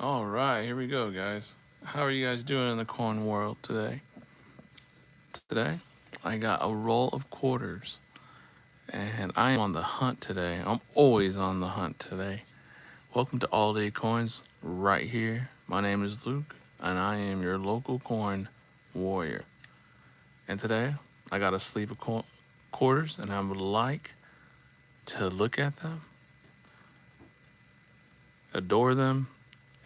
All right, here we go, guys. How are you guys doing in the coin world today? Today, I got a roll of quarters, and I am on the hunt today. I'm always on the hunt today. Welcome to All Day Coins, right here. My name is Luke, and I am your local coin warrior. And today, I got a sleeve of quarters, and I would like to look at them, adore them,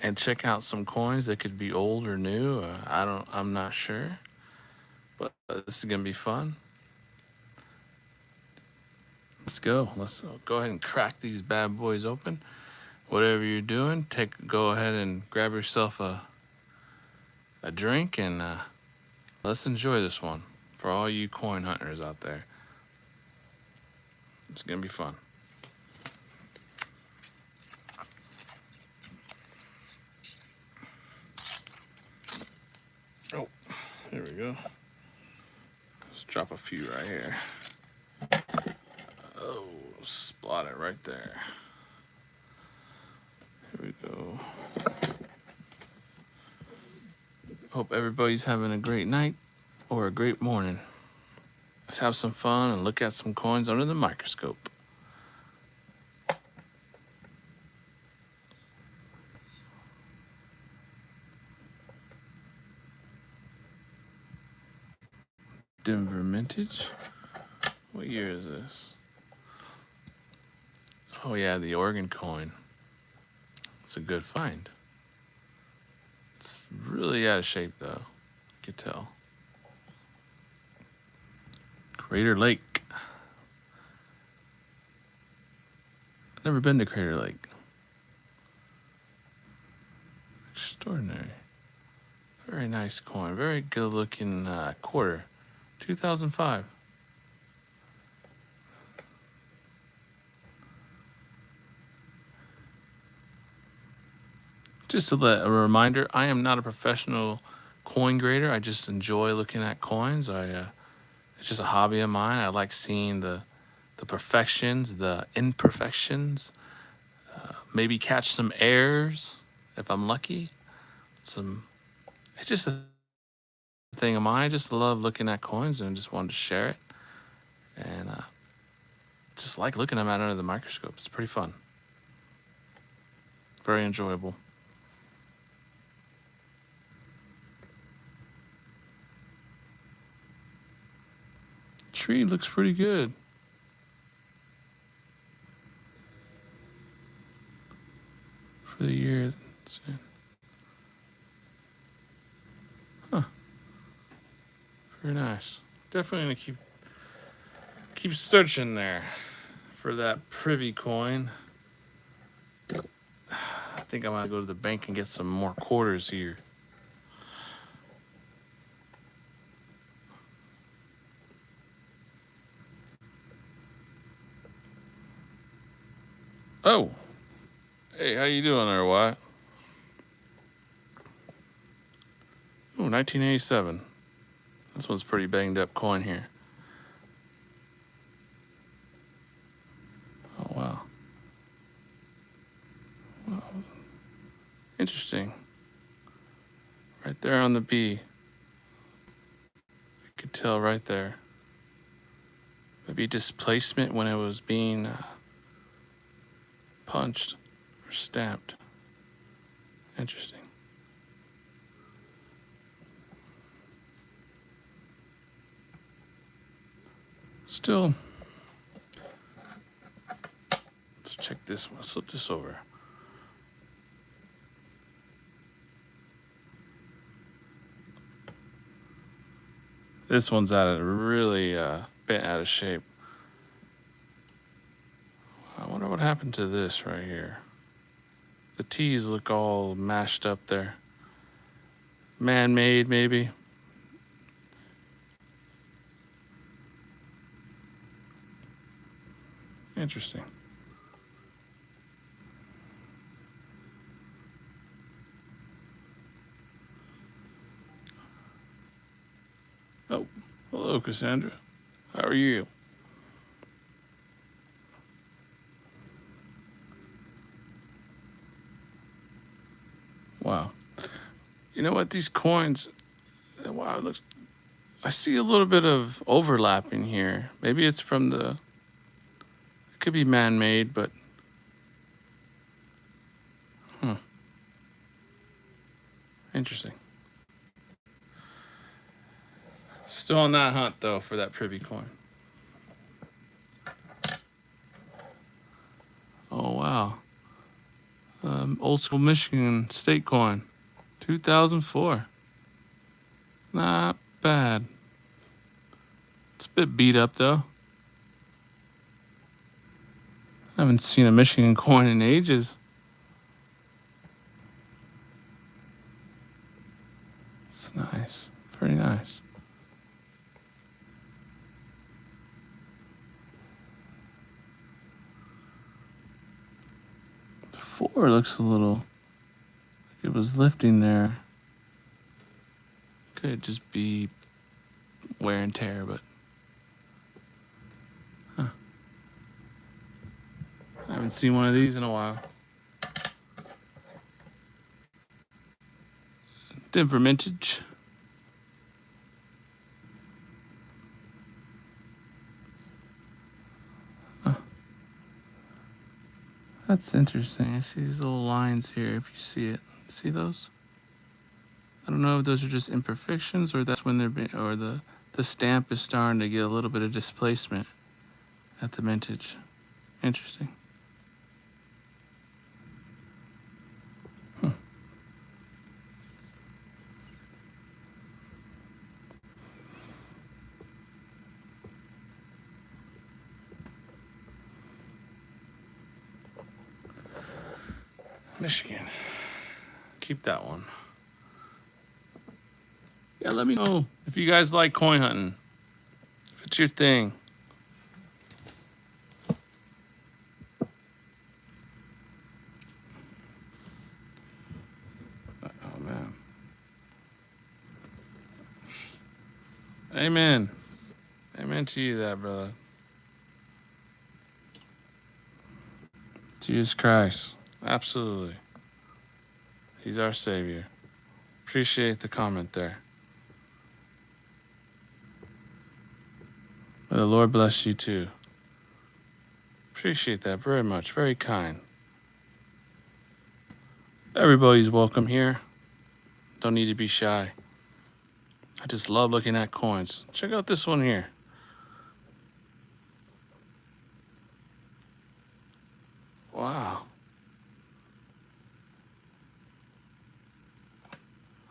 and check out some coins that could be old or new. I'm not sure, but this is gonna be fun. Let's go. Let's go ahead and crack these bad boys open. Whatever you're doing, go ahead and grab yourself a drink and let's enjoy this one for all you coin hunters out there. It's gonna be fun. Oh, here we go. Let's drop a few right here. Oh, spot it right there. Here we go. Hope everybody's having a great night or a great morning. Let's have some fun and look at some coins under the microscope. Denver Mintage. What year is this? Oh yeah, the Oregon coin. It's a good find. It's really out of shape though. You could tell. Crater Lake. Never been to Crater Lake. Extraordinary. Very nice coin. Very good looking quarter. 2005. Just a reminder, I am not a professional coin grader. I just enjoy looking at coins. It's just a hobby of mine. I like seeing the perfections, the imperfections, maybe catch some errors if I'm lucky. It's just a thing of mine. I just love looking at coins and just wanted to share it. And just like looking at them under the microscope. It's pretty fun. Very enjoyable. Tree looks pretty good. For the year it's in. Huh. Very nice. Definitely gonna keep searching there for that Privy coin. I think I'm gonna go to the bank and get some more quarters here. Oh, hey, how you doing there, Wyatt? Oh, 1987. This one's pretty banged up coin here. Oh, wow. Well, interesting. Right there on the B. You could tell right there. Maybe displacement when it was being punched or stamped. Interesting. Still, let's check this one. Let's flip this over. This one's really bent out of shape. I wonder what happened to this right here. The T's look all mashed up there. Man-made, maybe. Interesting. Oh, hello, Cassandra. How are you? Wow. You know what? These coins, wow, it looks, I see a little bit of overlapping here. Maybe it's from it could be man-made, but, interesting. Still on that hunt, though, for that Privy coin. Oh, wow. Old school Michigan state coin, 2004. Not bad. It's a bit beat up, though. I haven't seen a Michigan coin in ages. It's nice. Pretty nice. The 4 looks a little like it was lifting there. Could just be wear and tear, but I haven't seen one of these in a while. Denver Mintage. That's interesting. I see these little lines here, if you see it. See those? I don't know if those are just imperfections or that's when or the stamp is starting to get a little bit of displacement at the mintage. Interesting. Michigan. Keep that one. Yeah, let me know if you guys like coin hunting. If it's your thing. Oh, man. Amen. Amen to you, that brother. Jesus Christ. Absolutely. He's our Savior. Appreciate the comment there. May the Lord bless you too. Appreciate that very much. Very kind. Everybody's welcome here. Don't need to be shy. I just love looking at coins. Check out this one here. Wow.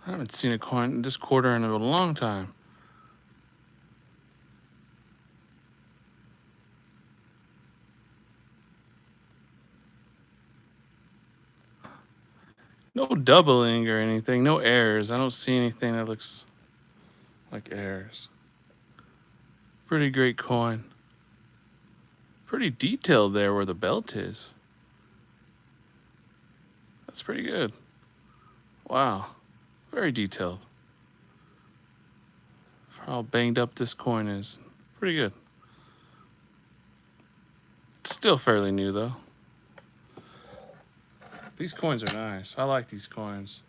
I haven't seen a coin this quarter in a long time. No doubling or anything. No errors. I don't see anything that looks like errors. Pretty great coin. Pretty detailed there where the belt is. That's pretty good. Wow. Very detailed. For how banged up this coin is. Pretty good. Still fairly new though. These coins are nice. I like these coins.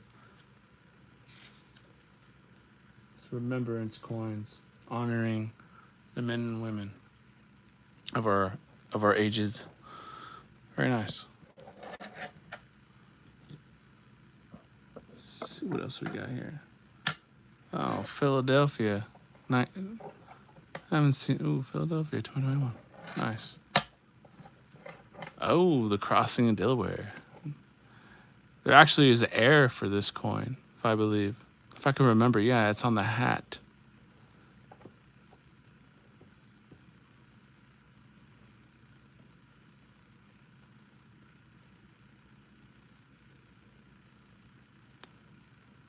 It's remembrance coins, honoring the men and women of our ages. Very nice. Let's see what else we got here. Oh, Philadelphia. I haven't seen. Ooh, Philadelphia 2021. Nice. Oh, the crossing in Delaware. There actually is an error for this coin, if I believe. If I can remember, yeah, it's on the hat.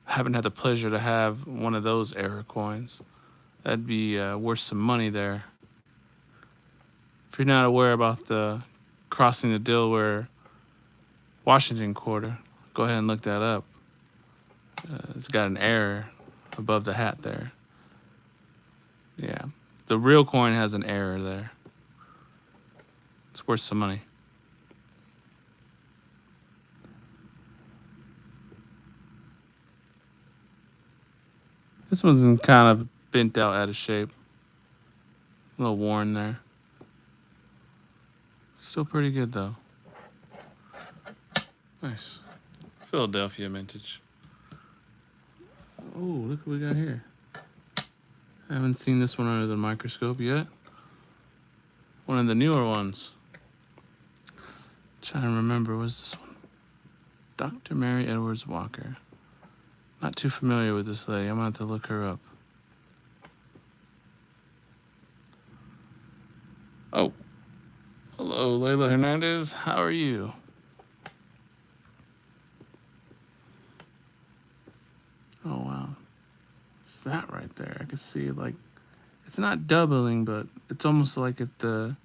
I haven't had the pleasure to have one of those error coins. That'd be worth some money there. If you're not aware about the crossing the Delaware Washington quarter, go ahead and look that up. It's got an error above the hat there. Yeah, the real coin has an error there. It's worth some money. This one's kind of bent out of shape. A little worn there. Still pretty good though. Nice. Philadelphia vintage. Oh, look what we got here. I haven't seen this one under the microscope yet. One of the newer ones. Trying to remember, what's this one? Dr. Mary Edwards Walker. Not too familiar with this lady. I'm gonna have to look her up. Oh, hello, Layla Hernandez. How are you? Oh wow, what's that right there? I can see like it's not doubling, but it's almost like there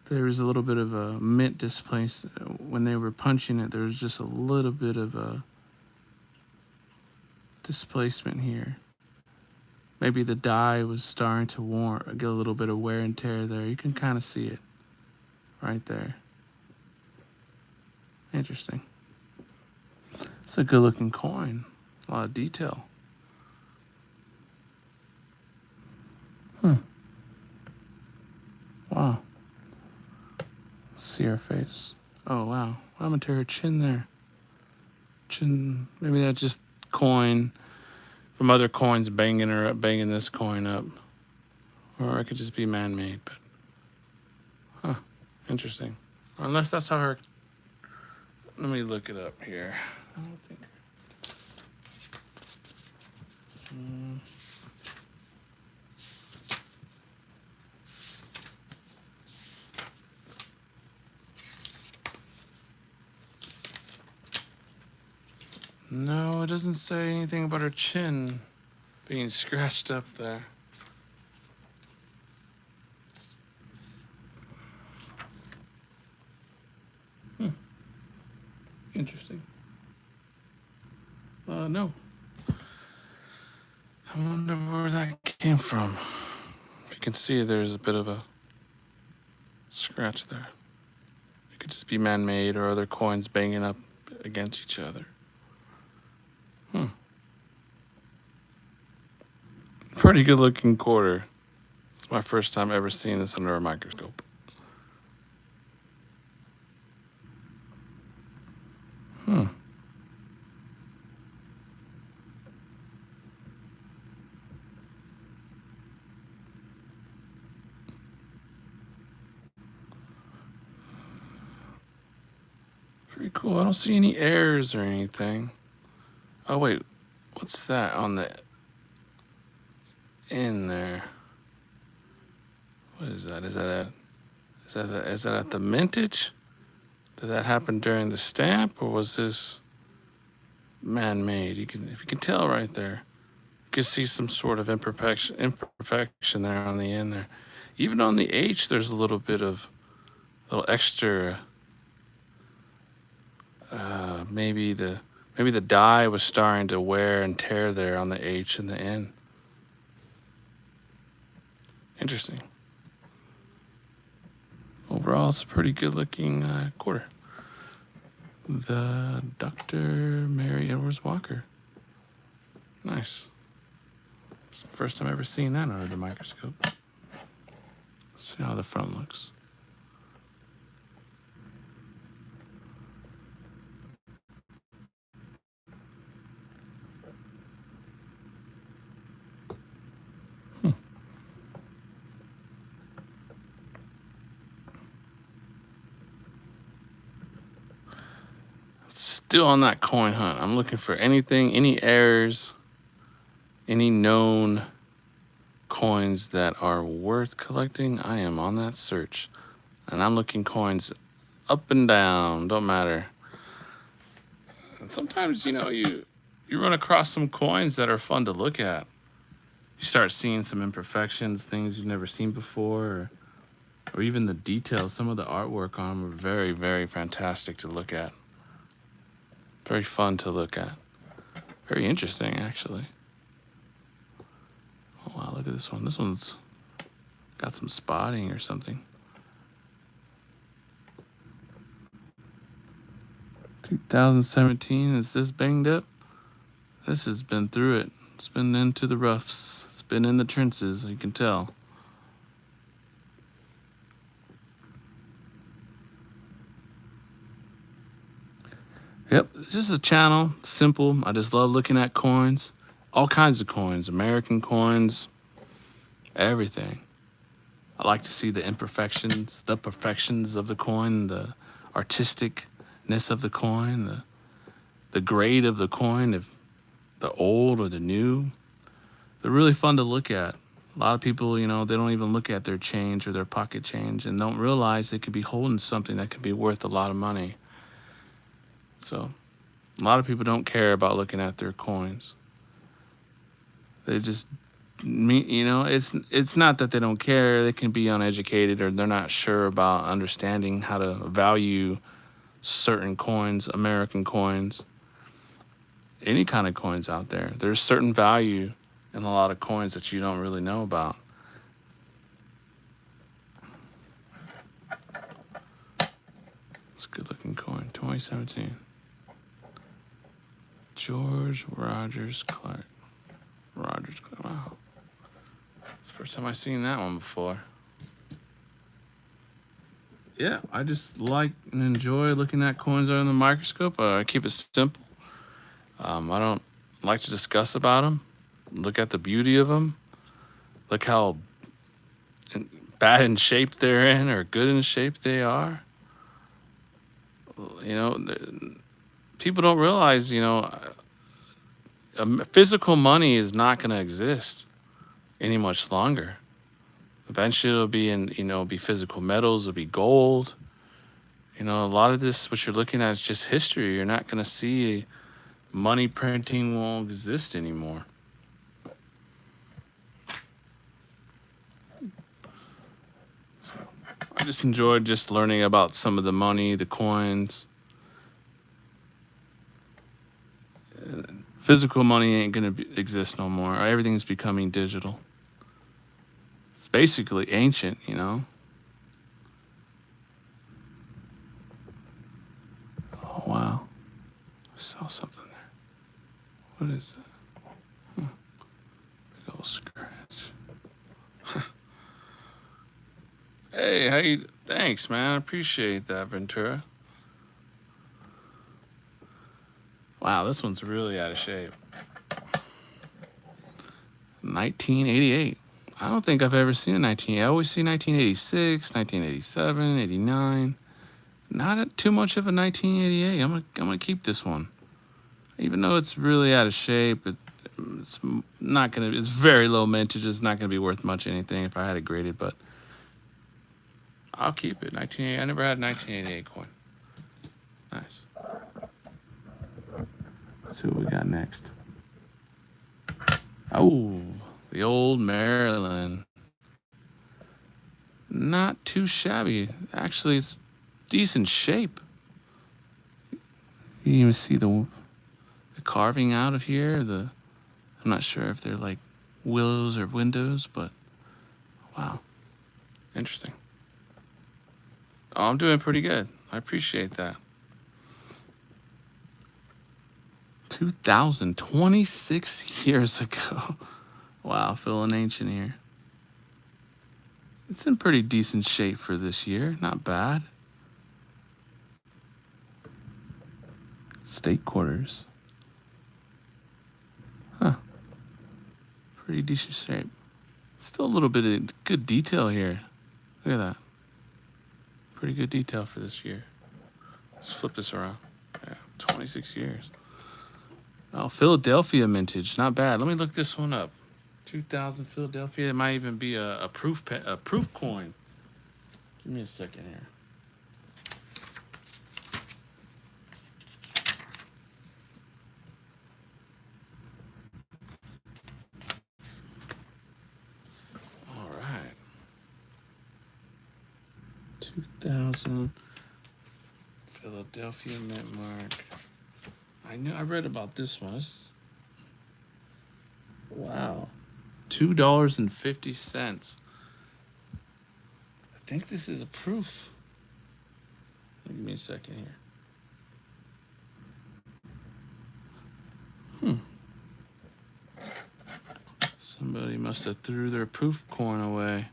was a little bit of a mint displacement when they were punching it. There was just a little bit of a displacement here. Maybe the die was starting to get a little bit of wear and tear there. You can kind of see it right there. Interesting. It's a good looking coin. A lot of detail. Wow. Let's see her face. Oh wow. What happened to her chin there? Chin. Maybe that's just coin from other coins banging her up, banging this coin up. Or it could just be man-made, but interesting. Unless that's how her. Let me look it up here. I don't think. No, it doesn't say anything about her chin being scratched up there. Interesting. No. I wonder where that came from. If you can see, there's a bit of a scratch there. It could just be man-made or other coins banging up against each other. Pretty good looking quarter. It's my first time ever seeing this under a microscope. Pretty cool. I don't see any errors or anything. Oh wait, what's that on the end there? What is that? Is that at the mintage? Did that happen during the stamp, or was this man-made? If you can tell right there, you can see some sort of imperfection there on the end there. Even on the H, there's a little bit of little extra. Maybe the die was starting to wear and tear there on the H and the N. Interesting. Overall, it's a pretty good looking quarter. The Dr. Mary Edwards Walker. Nice. It's the first time I've ever seen that under the microscope. Let's see how the front looks. Still on that coin hunt. I'm looking for anything, any errors, any known coins that are worth collecting. I am on that search. And I'm looking coins up and down, don't matter. And sometimes, you run across some coins that are fun to look at. You start seeing some imperfections, things you've never seen before, or even the details. Some of the artwork on them are very, very fantastic to look at. Very fun to look at. Very interesting, actually. Oh, wow, look at this one. This one's got some spotting or something. 2017, is this banged up? This has been through it. It's been into the roughs. It's been in the trenches, you can tell. Yep, it's just a channel, simple. I just love looking at coins. All kinds of coins, American coins, everything. I like to see the imperfections, the perfections of the coin, the artisticness of the coin, the grade of the coin, if the old or the new. They're really fun to look at. A lot of people, they don't even look at their change or their pocket change and don't realize they could be holding something that could be worth a lot of money. So a lot of people don't care about looking at their coins. They just, it's not that they don't care. They can be uneducated or they're not sure about understanding how to value certain coins, American coins, any kind of coins out there. There's certain value in a lot of coins that you don't really know about. It's a good looking coin, 2017. George Rogers Clark. Wow. It's the first time I've seen that one before. Yeah, I just like and enjoy looking at coins under the microscope. I keep it simple. I don't like to discuss about them. Look at the beauty of them. Look how bad in shape they're in or good in shape they are. People don't realize, physical money is not going to exist any much longer. Eventually it'll be physical metals, it'll be gold. A lot of this, what you're looking at is just history. You're not going to see money printing won't exist anymore. So I just enjoyed just learning about some of the money, the coins. Physical money ain't going to exist no more. Everything's becoming digital. It's basically ancient, Oh, wow. I saw something there. What is that? Big old scratch. Hey, thanks, man. I appreciate that, Ventura. Wow, this one's really out of shape. 1988. I don't think I've ever seen a 19. I always see 1986, 1987, 89. Not too much of a 1988. I'm gonna keep this one, even though it's really out of shape. It's not gonna. It's very low mintage. It's not gonna be worth much anything if I had it graded, but I'll keep it. 1980. I never had a 1988 coin. Nice. Let's see what we got next. Oh, the old Maryland. Not too shabby. Actually, it's decent shape. You can even see the carving out of here. I'm not sure if they're like willows or windows, but wow, interesting. Oh, I'm doing pretty good. I appreciate that. 2026 years ago. Wow, feeling ancient here. It's in pretty decent shape for this year. Not bad. State quarters. Huh. Pretty decent shape. Still a little bit of good detail here. Look at that. Pretty good detail for this year. Let's flip this around. Yeah, 26 years. Oh, Philadelphia mintage. Not bad. Let me look this one up. 2000 Philadelphia. It might even be a proof coin. Give me a second here. All right. 2000 Philadelphia mint mark. I read about this one. Wow. $2.50. I think this is a proof. Give me a second here. Somebody must have threw their poof coin away.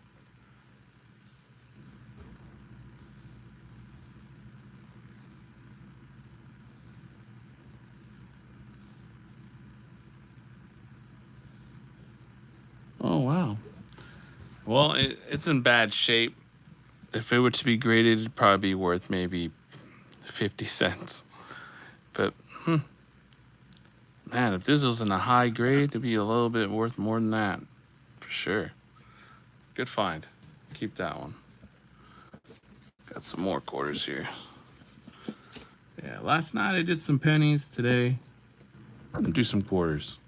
Oh, wow. Well, it's in bad shape. If it were to be graded, it'd probably be worth maybe 50 cents. But, man, if this was in a high grade, it'd be a little bit worth more than that. For sure. Good find. Keep that one. Got some more quarters here. Yeah, last night I did some pennies. Today, I'm gonna do some quarters.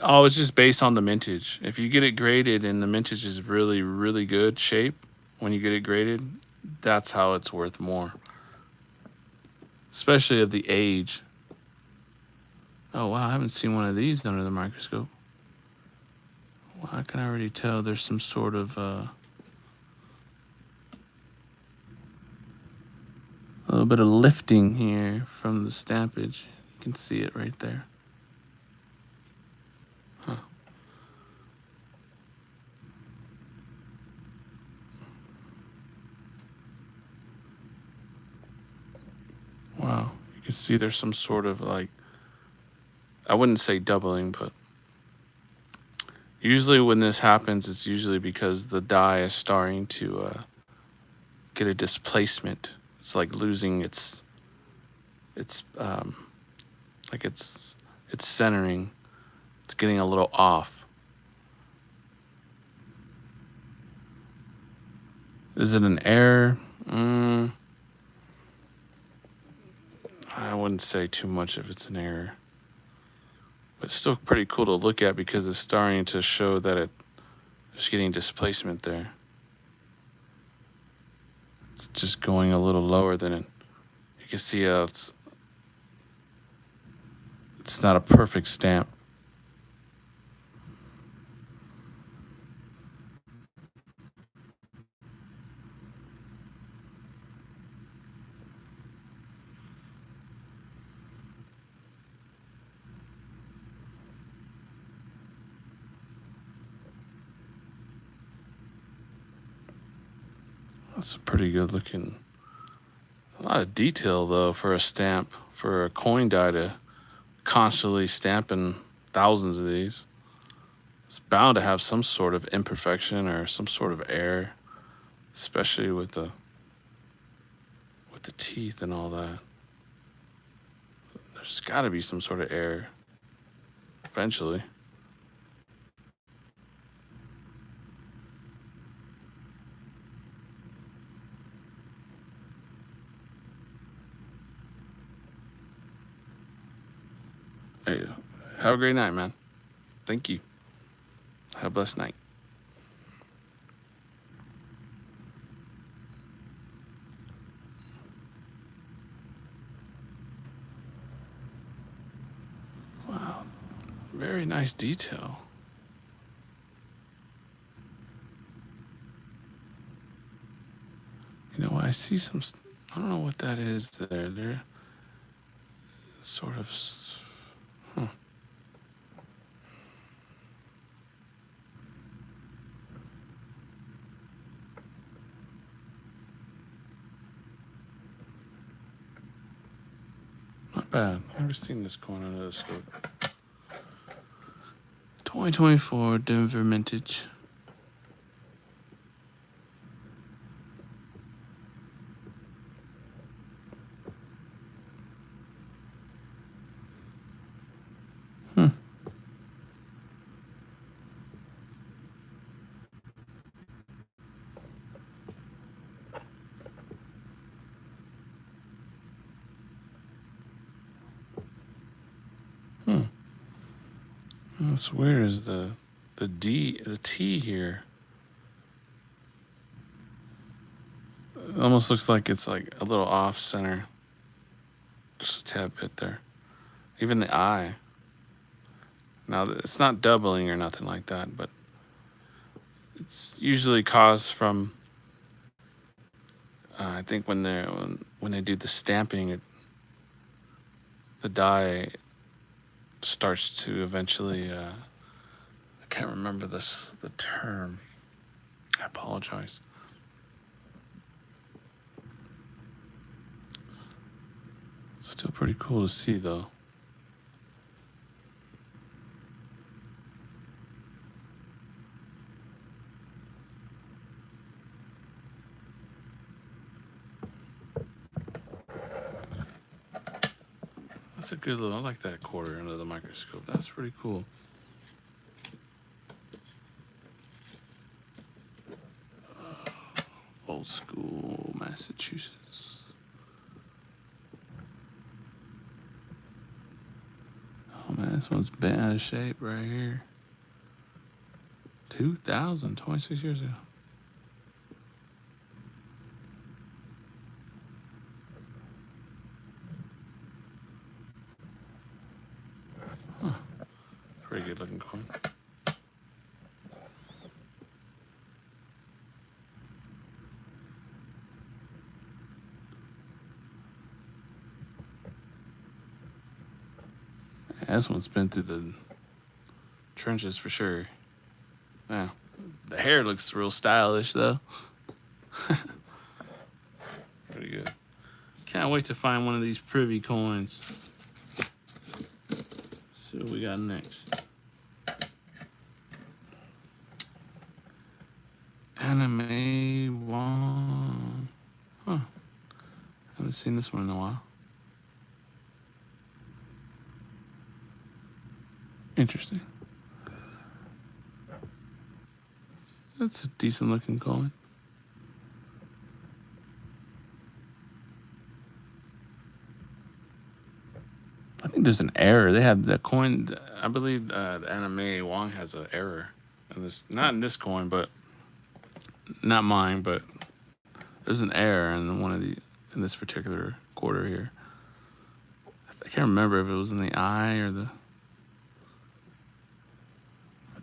Oh, it's just based on the mintage. If you get it graded and the mintage is really, really good shape, when you get it graded, that's how it's worth more. Especially of the age. Oh, wow, I haven't seen one of these under the microscope. Well, I can already tell there's some sort of a little bit of lifting here from the stampage. You can see it right there. Huh. Wow. You can see there's some sort of like, I wouldn't say doubling, but usually when this happens, it's usually because the die is starting to get a displacement. It's like losing its like it's centering. It's getting a little off. Is it an error? I wouldn't say too much if it's an error. But it's still pretty cool to look at because it's starting to show that it's getting displacement there. It's just going a little lower than it. You can see how it's not a perfect stamp. That's a pretty good looking. A lot of detail though for a stamp, for a coin die to constantly stamping thousands of these. It's bound to have some sort of imperfection or some sort of error, especially with the teeth and all that. There's got to be some sort of error eventually. Hey, have a great night, man. Thank you. Have a blessed night. Wow, very nice detail. You know, I see some. I don't know what that is there. They're sort of. Huh. Not bad. Never seen this coin under the scope. 2024 Denver Mintage. What's weird is the T here. It almost looks like it's like a little off center. Just a tad bit there. Even the I. Now it's not doubling or nothing like that, but it's usually caused from I think when when they do the stamping, the die starts to eventually. I can't remember the term. I apologize. It's still pretty cool to see, though. That's a good little. I like that quarter under the microscope. That's pretty cool. Old school Massachusetts. Oh man, this one's bent out of shape right here. 2000, 26 years ago. Huh. Pretty good looking coin. Yeah, this one's been through the trenches for sure. Yeah. The hair looks real stylish though. Pretty good. Can't wait to find one of these Privy coins. Let's see what we got next. Anime one. Huh. Haven't seen this one in a while. Interesting. That's a decent looking coin. I think there's an error. They have the coin. I believe the anime Wong has an error in this. Not in this coin, but not mine. But there's an error in one of the in this particular quarter here. I can't remember if it was in the eye or the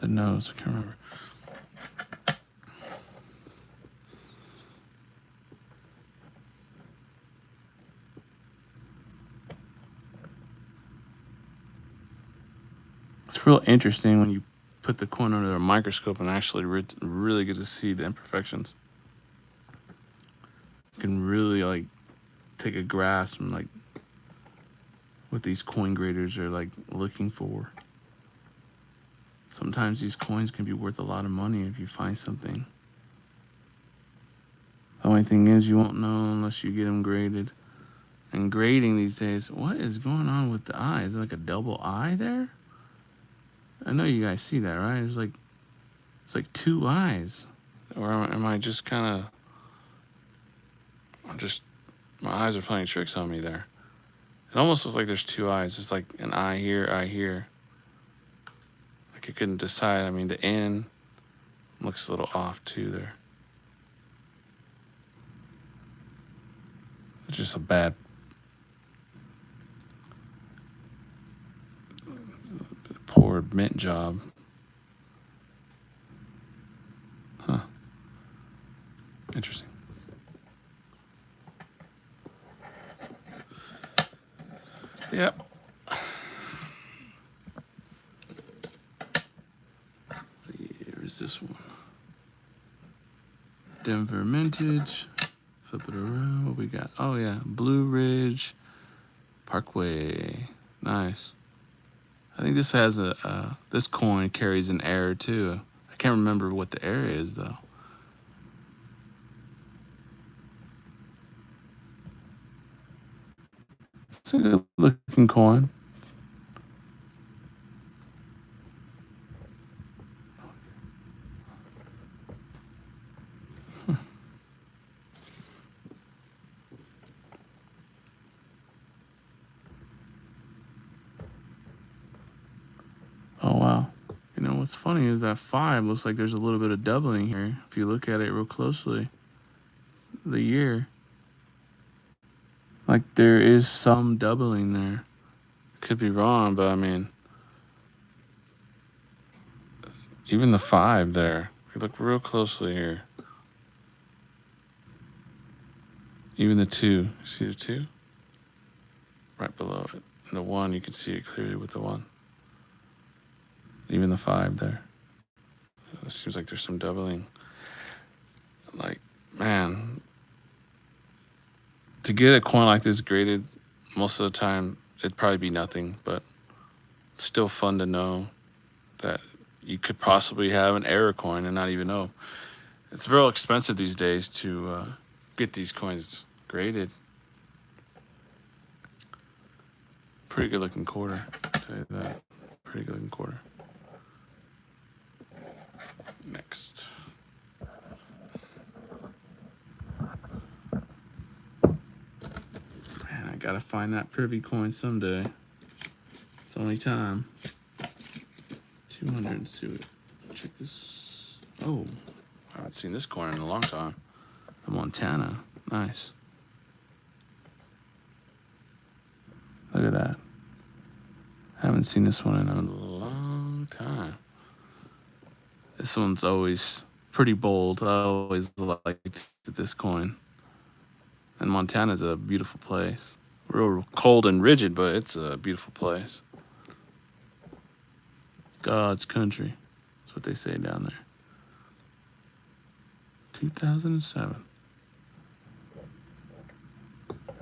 nose. I can't remember. It's real interesting when you put the coin under a microscope and actually really get to see the imperfections. You can really like take a grasp and like what these coin graders are like looking for. Sometimes these coins can be worth a lot of money if you find something. The only thing is you won't know unless you get them graded. And grading these days, what is going on with the eye? Is there like a double eye there? I know you guys see that, right? It's like two eyes. Or am I just kind of, my eyes are playing tricks on me there. It almost looks like there's two eyes. It's like an eye here, eye here. Like I couldn't decide. I mean, the N looks a little off too there. It's just a bad poor mint job. Huh. Interesting. Yep. Here's this one. Denver Mintage. Flip it around. What we got? Oh yeah, Blue Ridge Parkway. Nice. I think this has this coin carries an error too. I can't remember what the error is though. It's a good looking coin. Oh wow. You know what's funny is that 5 looks like there's a little bit of doubling here. If you look at it real closely, the year. Like there is some doubling there. Could be wrong, but I mean, even the 5 there. If you look real closely here. Even the 2. See the 2? Right below it. And the 1, you can see it clearly with the 1. Even the 5 there. It seems like there's some doubling. Like, man, to get a coin like this graded, most of the time, it'd probably be nothing, but it's still fun to know that you could possibly have an error coin and not even know. It's real expensive these days to get these coins graded. Pretty good looking quarter, I'll tell you that. Pretty good looking quarter. Next. Man, I gotta find that Privy coin someday. It's only time. 200 and see what. Check this. Oh, I haven't seen this coin in a long time. The Montana. Nice. Look at that. Haven't seen this one in a long time. This one's always pretty bold. I always liked this coin. And Montana's a beautiful place. Real cold and rigid, but it's a beautiful place. God's country. That's what they say down there. 2007.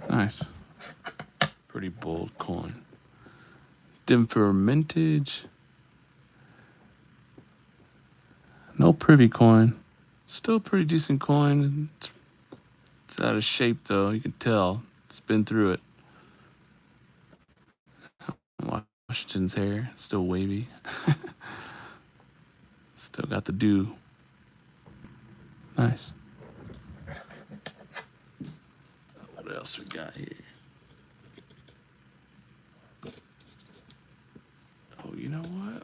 Nice. Pretty bold coin. Denver mintage. No Privy coin. Still a pretty decent coin. It's out of shape though, you can tell. It's been through it. Washington's hair, still wavy. Still got the dew. Nice. What else we got here? Oh, you know what?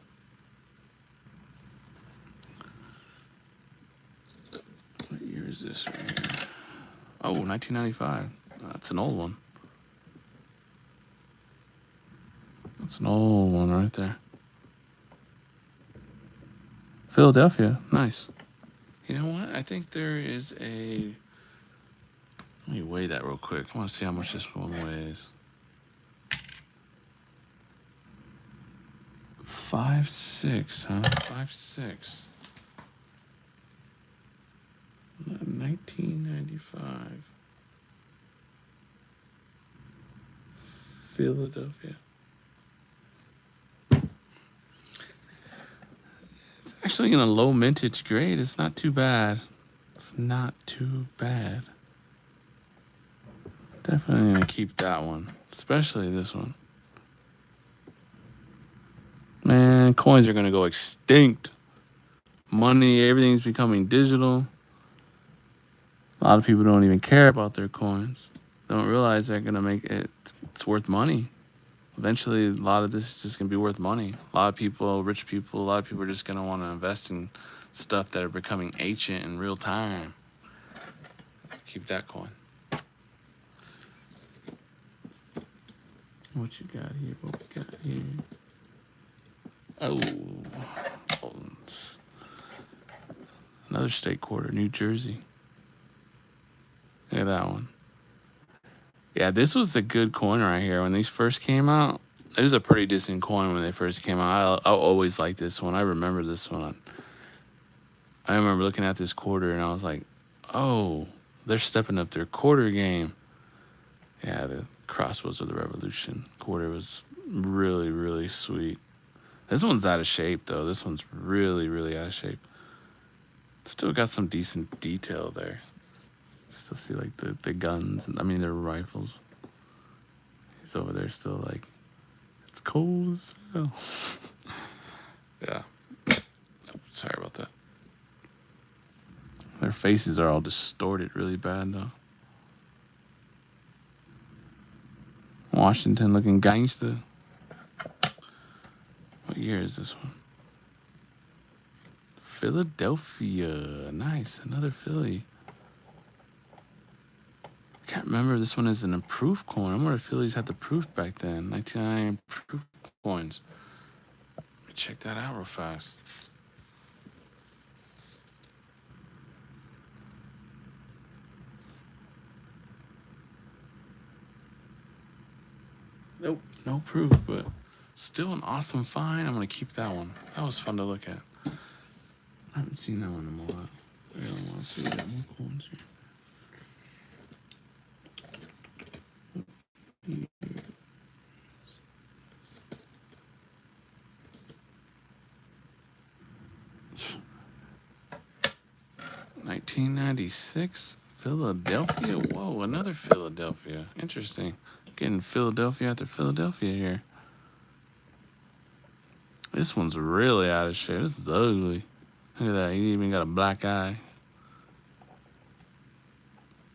What year is this right here? Oh, 1995. That's an old one. That's an old one right there. Philadelphia. Nice. You know what? I think there is a... Let me weigh that real quick. I want to see how much this one weighs. 5'6", huh? 5'6". 1995. Philadelphia. It's actually in a low mintage grade. It's not too bad. It's not too bad. Definitely gonna keep that one, especially this one. Man, coins are gonna go extinct. Money, everything's becoming digital. A lot of people don't even care about their coins. They don't realize they're gonna make it. It's worth money. Eventually, a lot of this is just gonna be worth money. A lot of people, rich people, a lot of people are just gonna want to invest in stuff that are becoming ancient in real time. Keep that coin. What you got here? What we got here? Oh, another state quarter, New Jersey. Look at that one. Yeah, this was a good coin right here. When these first came out, it was a pretty decent coin when they first came out. I always liked this one. I remember this one. I remember looking at this quarter and I was like, oh, they're stepping up their quarter game. Yeah, the Crossroads of the Revolution quarter was really, really sweet. This one's out of shape, though. This one's really, really out of shape. Still got some decent detail there. Still see, like, the guns. I mean, they're rifles. He's over there still, like, it's cold as hell. Yeah. Sorry about that. Their faces are all distorted really bad, though. Washington looking gangster. What year is this one? Philadelphia. Nice. Another Philly. I can't remember. This one is an improved coin. I wonder if Phillies had the proof back then. 1999 proof coins. Let me check that out real fast. Nope, no proof, but still an awesome find. I'm gonna keep that one. That was fun to look at. I haven't seen that one in a while. I really want to see if we got more coins here. 1996, Philadelphia. Whoa, another Philadelphia. Interesting. Getting Philadelphia after Philadelphia here. This one's really out of shape. This is ugly. Look at that. He even got a black eye.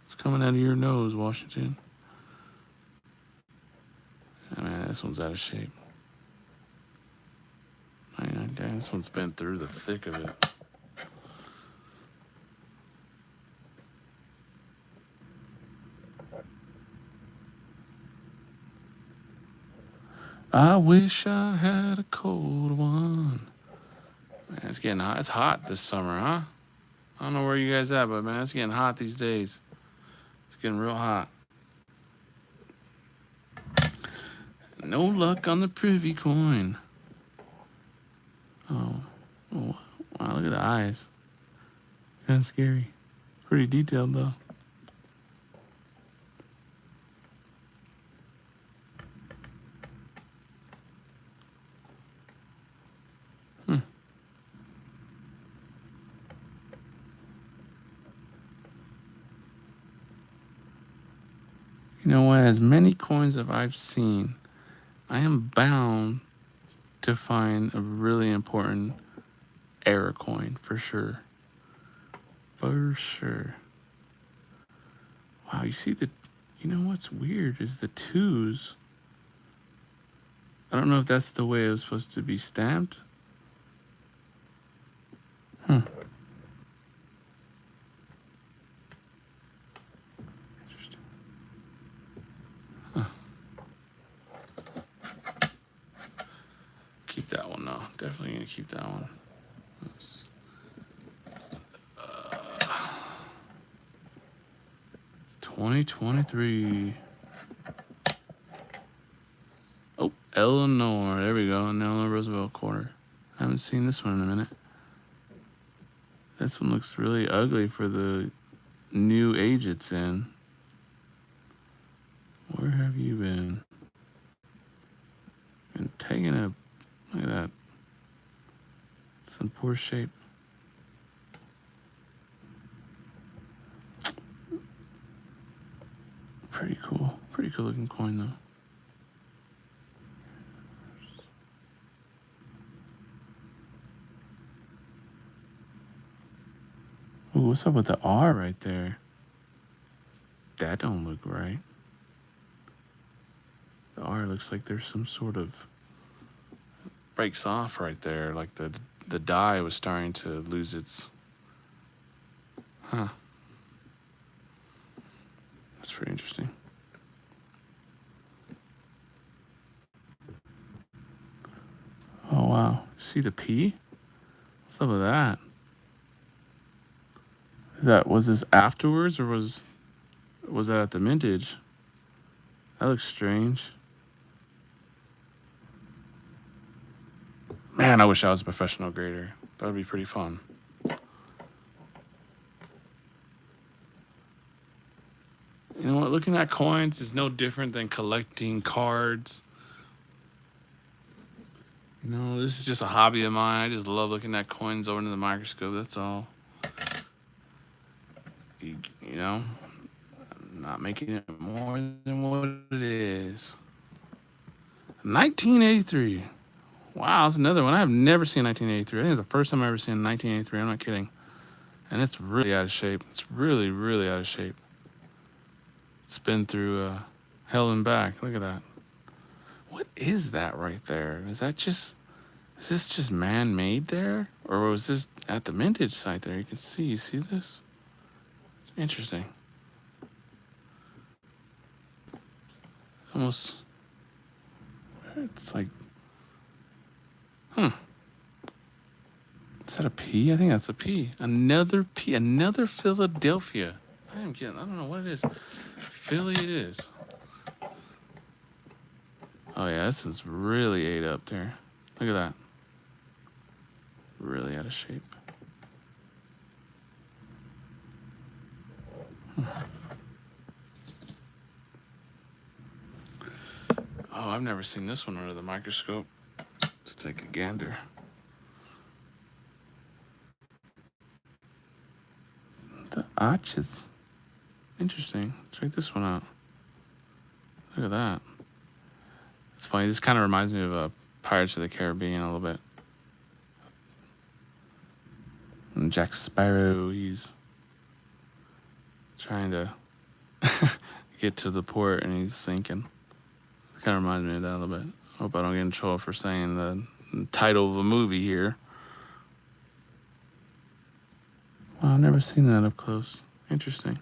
It's coming out of your nose, Washington. Oh, man, this one's out of shape. Dang, this one's been through the thick of it. I wish I had a cold one. Man, it's getting hot. It's hot this summer, huh? I don't know where you guys at, but man, it's getting hot these days. It's getting real hot. No luck on the Privy coin. Oh, wow, look at the eyes. Kind of scary. Pretty detailed, though. You know what? As many coins as I've seen, I am bound to find a really important error coin for sure. For sure. Wow, you see the... You know what's weird is the twos. I don't know if that's the way it was supposed to be stamped. Interesting. Keep that one though. Definitely gonna keep that one. 2023. Oh, Eleanor. There we go. Eleanor Roosevelt quarter. I haven't seen this one in a minute. This one looks really ugly for the new age it's in. Where have you been? Been taking a... Look at that. It's in poor shape. Pretty cool. Pretty cool looking coin though. Ooh, what's up with the R right there? That don't look right. The R looks like there's some sort of... breaks off right there. Like the die was starting to lose its... Huh. That's pretty interesting. Oh, wow. See the P? What's up with that? Was this afterwards or was that at the mintage? That looks strange. Man, I wish I was a professional grader. That would be pretty fun. You know what? Looking at coins is no different than collecting cards. You know, this is just a hobby of mine. I just love looking at coins over under the microscope. That's all. You know, I'm not making it more than what it is. 1983. Wow, that's another one. I have never seen 1983. I think it's the first time I've ever seen 1983. I'm not kidding. And it's really out of shape. It's really, really out of shape. It's been through hell and back. Look at that. What is that right there? Is this just man-made there? Or was this at the mintage site there? You see this? It's interesting. Almost, it's like, Is that a P? I think that's a P. Another P, another Philadelphia. I don't know what it is. Philly it is. Oh yeah, this is really ate up there. Look at that. Really out of shape. Oh, I've never seen this one under the microscope. Let's take a gander. The arches. Interesting. Check this one out. Look at that. It's funny. This kind of reminds me of Pirates of the Caribbean a little bit. And Jack Sparrow, he's trying to get to the port and he's sinking. It kind of reminds me of that a little bit. Hope I don't get in trouble for saying the title of a movie here. Wow, I've never seen that up close. Interesting.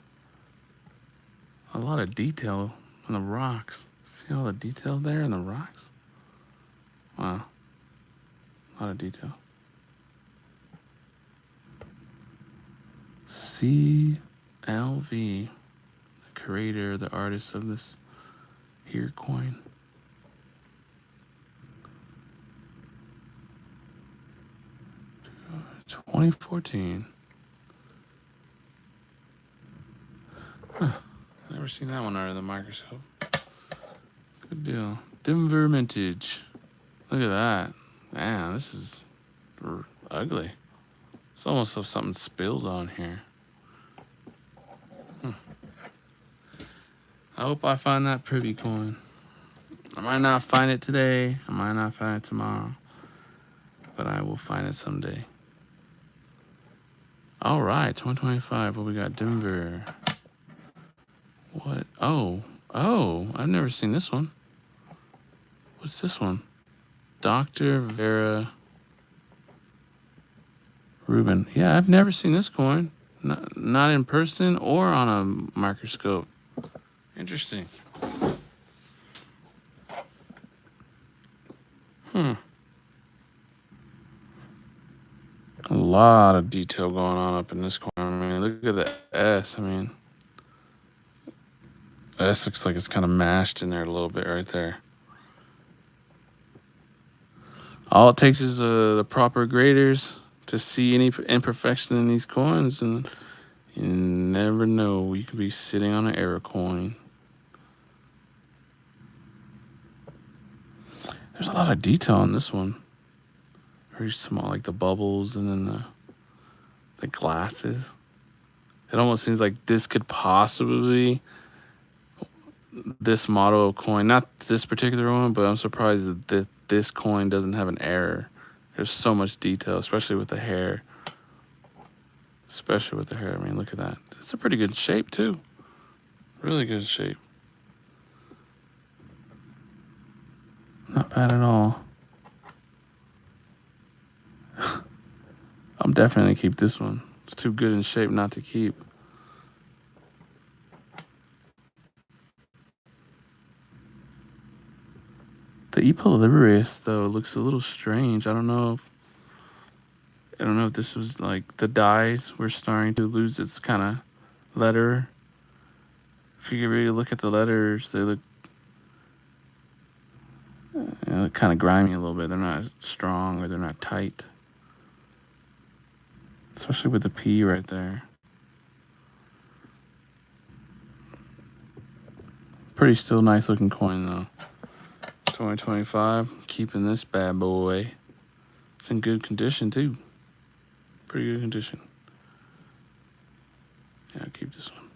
A lot of detail on the rocks. See all the detail there in the rocks? Wow. A lot of detail. CLV, the creator, the artist of this here coin. $2014. Huh. Never seen that one under the microscope. Good deal. Denver Mintage. Look at that. Man, this is ugly. It's almost like something spilled on here. I hope I find that Privy coin. I might not find it today. I might not find it tomorrow. But I will find it someday. All right, 2025. What we got? Denver. What? Oh, I've never seen this one. What's this one? Dr. Vera Rubin. Yeah, I've never seen this coin. Not in person or on a microscope. Interesting. A lot of detail going on up in this corner. I mean, look at the S. I mean, the S looks like it's kind of mashed in there a little bit right there. All it takes is the proper graders to see any imperfection in these coins, and you never know. You could be sitting on an error coin. There's a lot of detail on this one. Very small, like the bubbles and then the glasses. It almost seems like this could possibly this model of coin, not this particular one, but I'm surprised that this coin doesn't have an error. There's so much detail, especially with the hair. I mean, look at that. It's a pretty good shape too. Really good shape. Not bad at all. I'm definitely gonna keep this one. It's too good in shape not to keep. The Equilibrius though looks a little strange. I don't know if this was like the dies were starting to lose its kind of letter. If you really look at the letters, they look kind of grimy a little bit. They're not strong or they're not tight. Especially with the P right there. Pretty still nice looking coin though. 2025, keeping this bad boy. It's in good condition too. Pretty good condition. Yeah, I'll keep this one.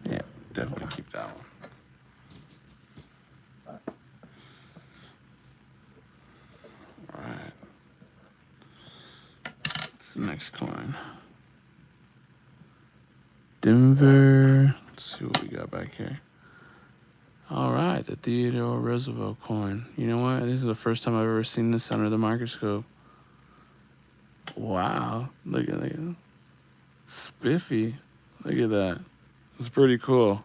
Yeah, definitely keep that one. All right. What's the next coin? Denver. Let's see what we got back here. All right, the Theodore Roosevelt coin. You know what? This is the first time I've ever seen this under the microscope. Wow, look at that. Spiffy. Look at that. It's pretty cool.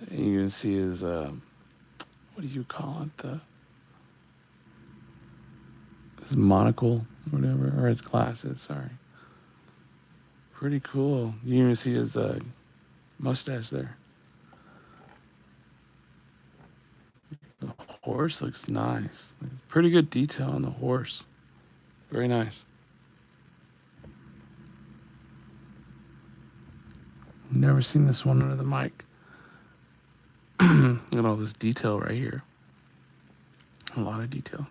And you can see his, what do you call it? His monocle or whatever, or his glasses, sorry. Pretty cool. You can even see his mustache there. horse looks nice. Pretty good detail on the horse. Very nice. Never seen this one under the mic. Look at all this detail right here. A lot of detail.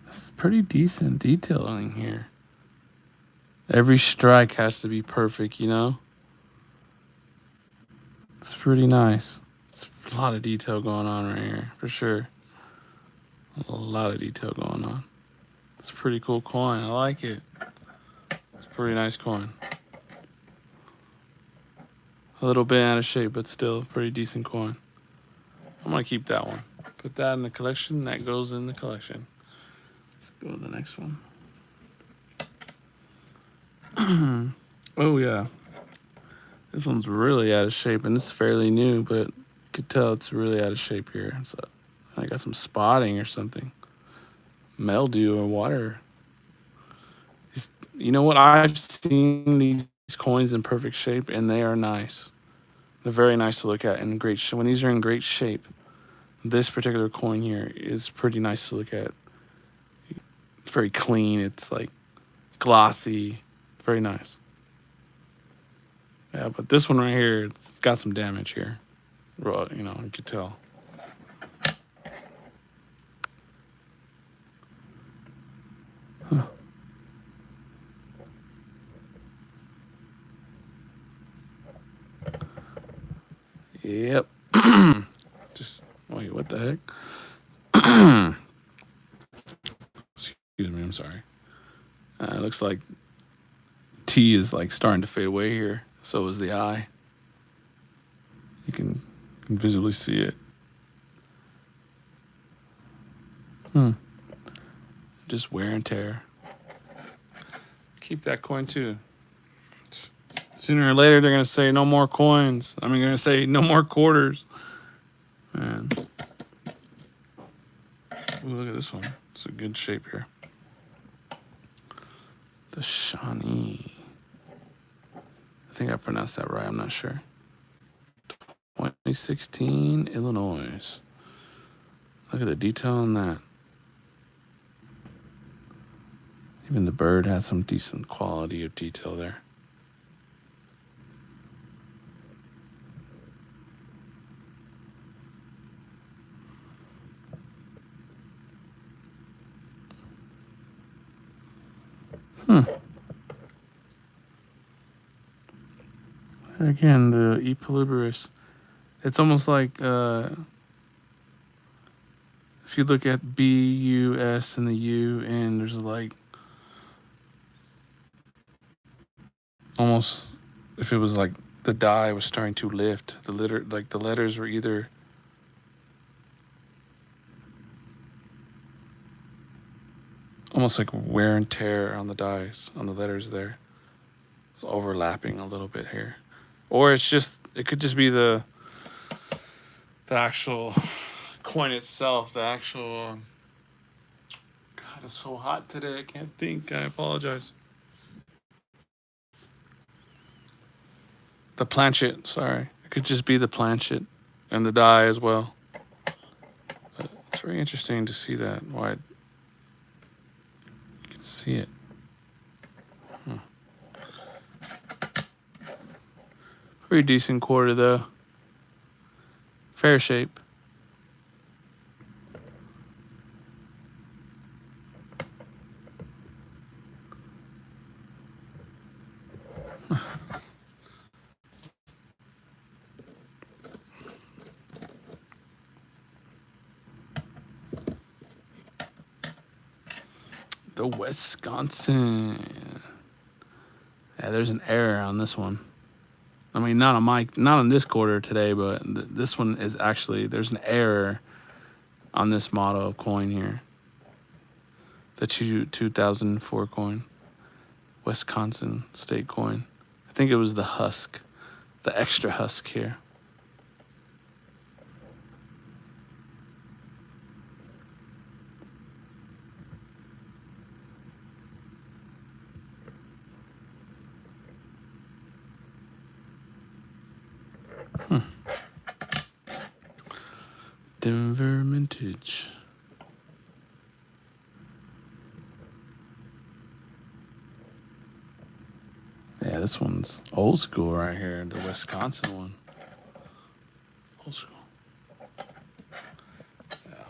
It's pretty decent detailing here. Every strike has to be perfect, you know? It's pretty nice. It's a lot of detail going on right here, for sure. A lot of detail going on. It's a pretty cool coin. I like it. It's a pretty nice coin. A little bit out of shape, but still a pretty decent coin. I'm gonna keep that one. Put that in the collection. That goes in the collection. Let's go to the next one. Oh yeah. This one's really out of shape, and this is fairly new, but you could tell it's really out of shape here. So I got some spotting or something. Mildew or water. You know what? I've seen these coins in perfect shape, and they are nice. They're very nice to look at and great shape. When these are in great shape, this particular coin here is pretty nice to look at. It's very clean. It's like glossy. Very nice. Yeah, but this one right here, it's got some damage here. Well, you know, you could tell. Huh. Yep. Just, wait, what the heck? Excuse me, I'm sorry. It looks like T is like starting to fade away here. So is the eye. You can visibly see it. Just wear and tear. Keep that coin too. Sooner or later, they're going to say no more coins. I mean, they're going to say no more quarters. Man. Ooh, look at this one. It's a good shape here. The Shawnee. I think I pronounced that right. I'm not sure. 2016, Illinois. Look at the detail on that. Even the bird has some decent quality of detail there. Again, the E. Paluberus. It's almost like if you look at B, U, S, and the U, and there's like almost if it was like the die was starting to lift. The letters were either almost like wear and tear on the dies, on the letters there. It's overlapping a little bit here. Or it could just be the actual coin itself, the actual, God, it's so hot today, I can't think, I apologize. The planchet, sorry. It could just be the planchet and the die as well. But it's very interesting to see that, why you can see it. Pretty decent quarter though. Fair shape. The Wisconsin. Yeah, there's an error on this one. I mean, not on this quarter today, but this one is actually, there's an error on this model coin here. The 2004 coin. Wisconsin state coin. I think it was the husk, the extra husk here. Denver Mintage. Yeah, this one's old school right here, the Wisconsin one. Old school. Yeah.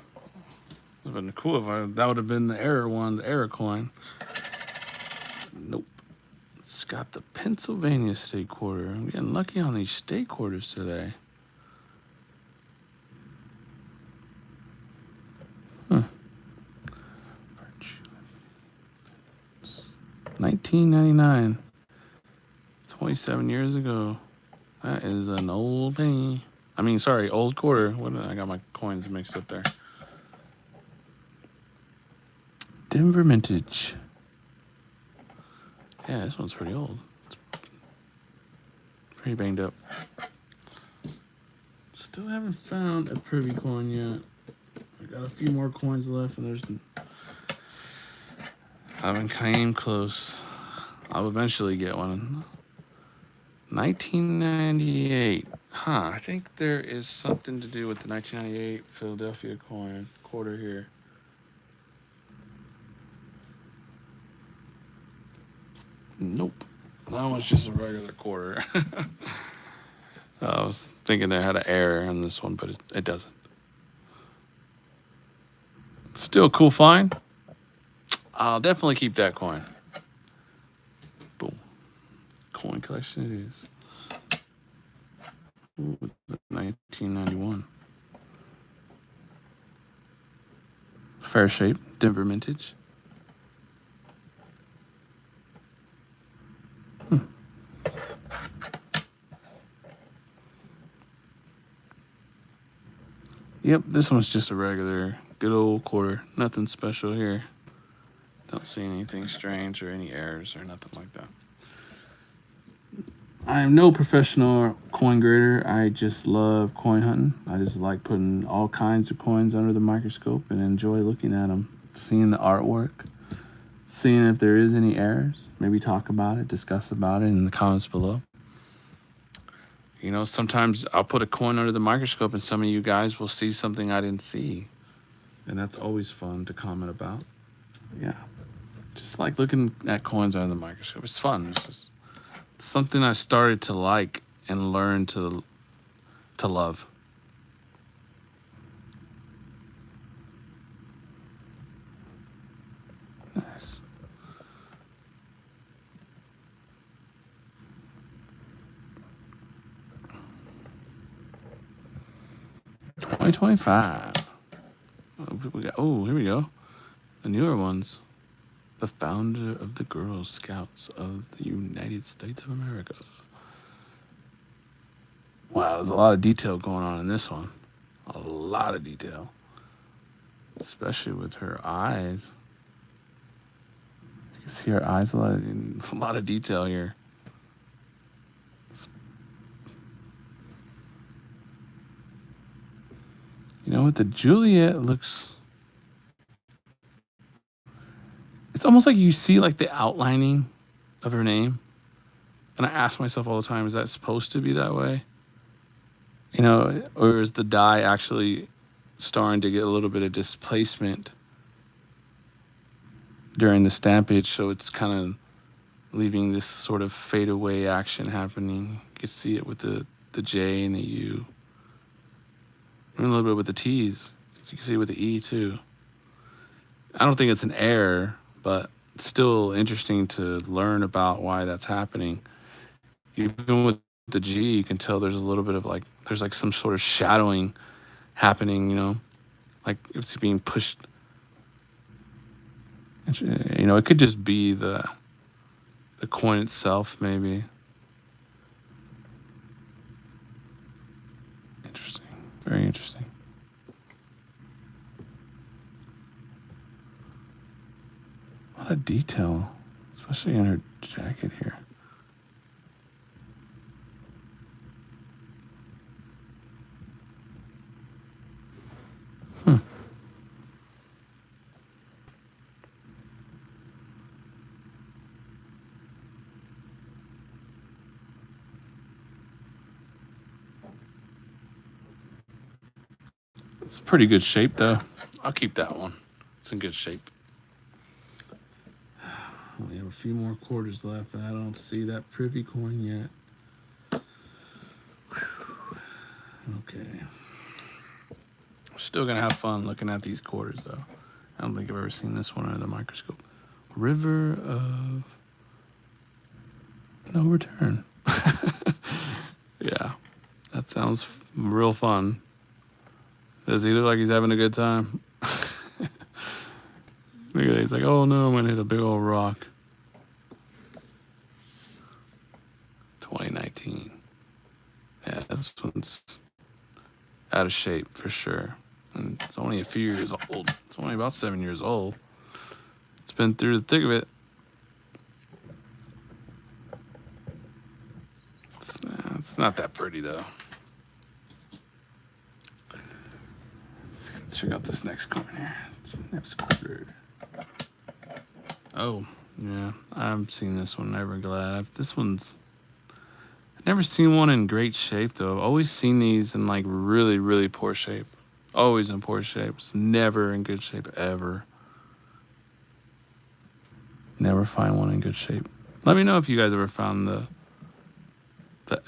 Would have been cool if that would have been the error one, the error coin. Nope. It's got the Pennsylvania state quarter. I'm getting lucky on these state quarters today. Huh. 1999. 27 years ago. That is an old penny. I mean, sorry, old quarter. I got my coins mixed up there. Denver Mintage. Yeah, this one's pretty old. It's pretty banged up. Still haven't found a Privy coin yet. I got a few more coins left, and I haven't came close. I'll eventually get one. 1998. I think there is something to do with the 1998 Philadelphia coin quarter here. Nope. That was just a regular quarter. I was thinking they had an error on this one, but it doesn't. Still a cool find. I'll definitely keep that coin. Boom. Coin collection it is. Ooh, 1991. Fair shape, Denver Mintage. Yep, this one's just a regular, good old quarter. Nothing special here. Don't see anything strange or any errors or nothing like that. I am no professional coin grader. I just love coin hunting. I just like putting all kinds of coins under the microscope and enjoy looking at them, seeing the artwork, seeing if there is any errors. Maybe talk about it, discuss about it in the comments below. You know, sometimes I'll put a coin under the microscope and some of you guys will see something I didn't see. And that's always fun to comment about. Yeah. Just like looking at coins under the microscope. It's fun. It's something I started to like and learn to love. Nice. 2025. Here we go. The newer ones. The founder of the Girl Scouts of the United States of America. Wow, there's a lot of detail going on in this one. A lot of detail. Especially with her eyes. You can see her eyes a lot. It's a lot of detail here. You know what? The Juliet looks... It's almost like you see like the outlining of her name. And I ask myself all the time, is that supposed to be that way? You know, or is the die actually starting to get a little bit of displacement during the stampage, so it's kind of leaving this sort of fade away action happening. You can see it with the J and the U. And a little bit with the T's. So you can see it with the E too. I don't think it's an error, but it's still interesting to learn about why that's happening. Even with the G, you can tell there's a little bit of there's like some sort of shadowing happening, you know, like it's being pushed. You know, it could just be the coin itself, maybe. Interesting. Very interesting. A lot of detail, especially in her jacket here. It's pretty good shape though. I'll keep that one. It's in good shape. We have a few more quarters left. I don't see that Privy coin yet. Okay. Still gonna have fun looking at these quarters though. I don't think I've ever seen this one under the microscope. River of no return. Yeah, that sounds real fun. Does he look like he's having a good time? Look at that. He's like, oh no, I'm gonna hit a big old rock. 2019. Yeah, this one's out of shape for sure. And it's only a few years old. It's only about 7 years old. It's been through the thick of it. It's not that pretty though. Let's check out this next coin here. Next quarter. Oh, yeah. I haven't seen this one. Never glad. This one's. I've never seen one in great shape though. I've always seen these in like really, really poor shape. Always in poor shape. It's never in good shape ever. Never find one in good shape. Let me know if you guys ever found the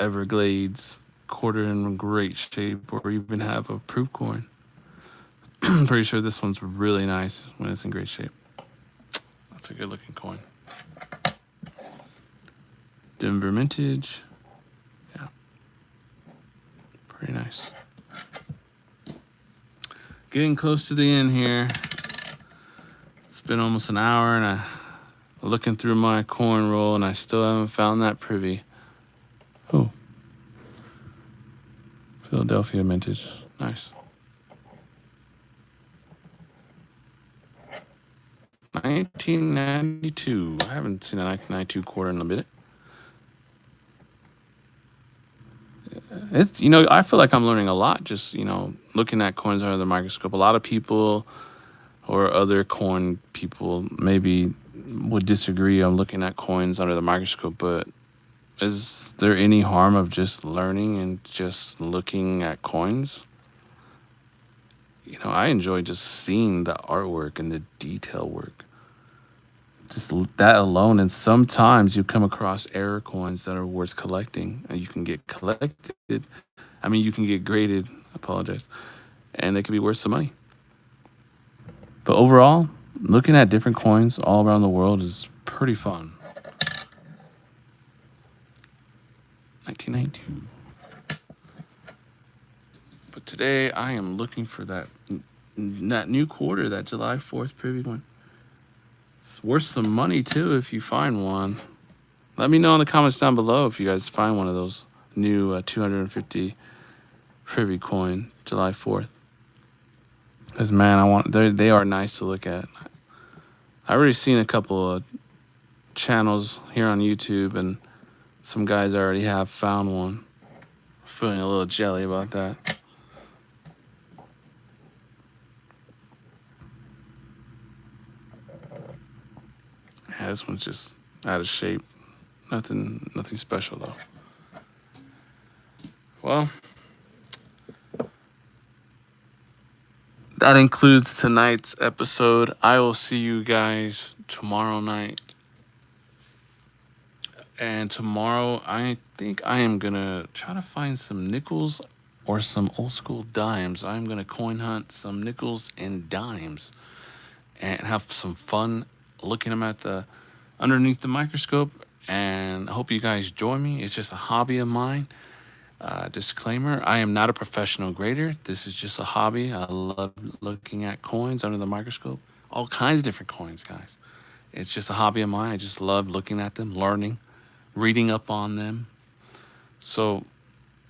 Everglades quarter in great shape or even have a proof coin. I'm pretty sure this one's really nice when it's in great shape. That's a good looking coin. Denver mintage. Yeah. Pretty nice. Getting close to the end here. It's been almost an hour and I'm looking through my coin roll and I still haven't found that Privy. Oh. Philadelphia mintage. Nice. 1992. I haven't seen a 1992 quarter in a minute. It's, I feel like I'm learning a lot just, looking at coins under the microscope. A lot of people or other coin people maybe would disagree on looking at coins under the microscope, but is there any harm of just learning and just looking at coins? I enjoy just seeing the artwork and the detail work. Just that alone. And sometimes you come across error coins that are worth collecting and you can get collected. You can get graded, I apologize, and they can be worth some money. But overall, looking at different coins all around the world is pretty fun. 1992. But today I am looking for that new quarter, that July 4th Privy one. It's worth some money too if you find one. Let me know in the comments down below if you guys find one of those new 250 Privy coin July 4th. Because man, they are nice to look at. I already seen a couple of channels here on YouTube and some guys already have found one. Feeling a little jelly about that. Yeah, this one's just out of shape. Nothing special though. Well, that includes tonight's episode. I will see you guys tomorrow night. And tomorrow, I think I am going to try to find some nickels or some old school dimes. I'm going to coin hunt some nickels and dimes and have some fun looking them at underneath the microscope. And I hope you guys join me. It's just a hobby of mine. Disclaimer, I am not a professional grader. This is just a hobby. I love looking at coins under the microscope. All kinds of different coins, guys. It's just a hobby of mine. I just love looking at them, learning, reading up on them. So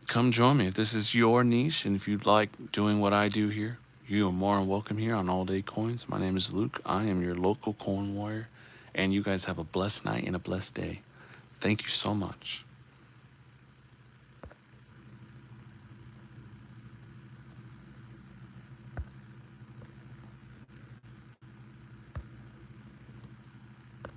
come join me. If this is your niche and if you like doing what I do here, you are more than welcome here on All Day Coins. My name is Luke. I am your local coin warrior. And you guys have a blessed night and a blessed day. Thank you so much.